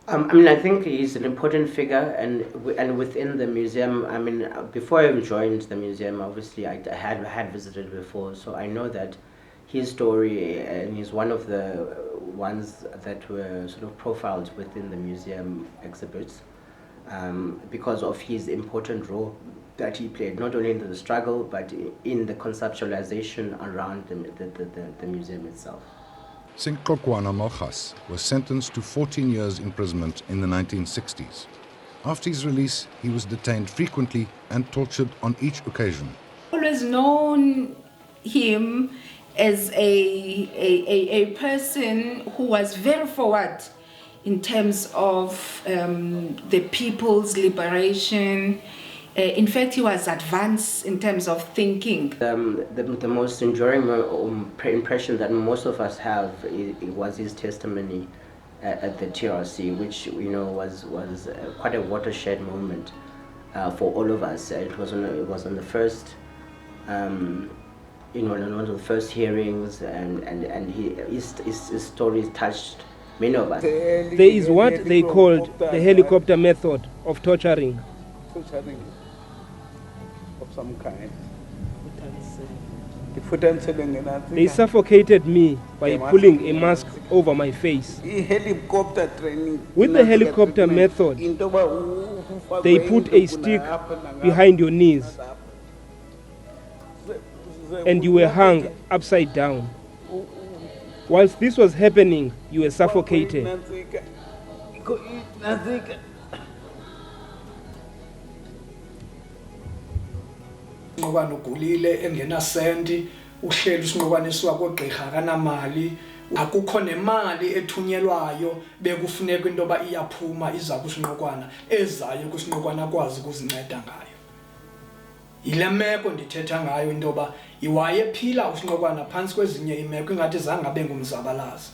I think he's an important figure, and within the museum. Before I joined the museum, obviously I had visited before, so I know that his story, and he's one of the ones that were sort of profiled within the museum exhibits, because of his important role that he played, not only in the struggle but in the conceptualization around the museum itself. Senkokwana Malgas was sentenced to 14 years imprisonment in the 1960s. After his release, he was detained frequently and tortured on each occasion. Always known him as a person who was very forward in terms of the people's liberation. In fact, he was advanced in terms of thinking. The most enduring impression that most of us have was his testimony at the TRC, which was quite a watershed moment for all of us. It was on the first, one of the first hearings, and his stories touched many of us. There is what they called the helicopter method of torturing. Of some kind. They suffocated me by pulling a mask over my face. With the helicopter method, they put a stick behind your knees and you were hung upside down. Whilst this was happening, you were suffocated. Usinqokwane ugulile engenasenti, uhleli usinqokwane siwakogqirha akanamali, akukho nemali ethunyelwayo, bekufuneka into yoba iyaphuma iza kusinqokwana ezayo kusinqokwana akwazi ukuzinceda ngayo. Yile meko ndithetha ngayo into yoba iwayephila usinqokwana phantsi kwezinye imeko ingathi zange abe ngumzabalazi.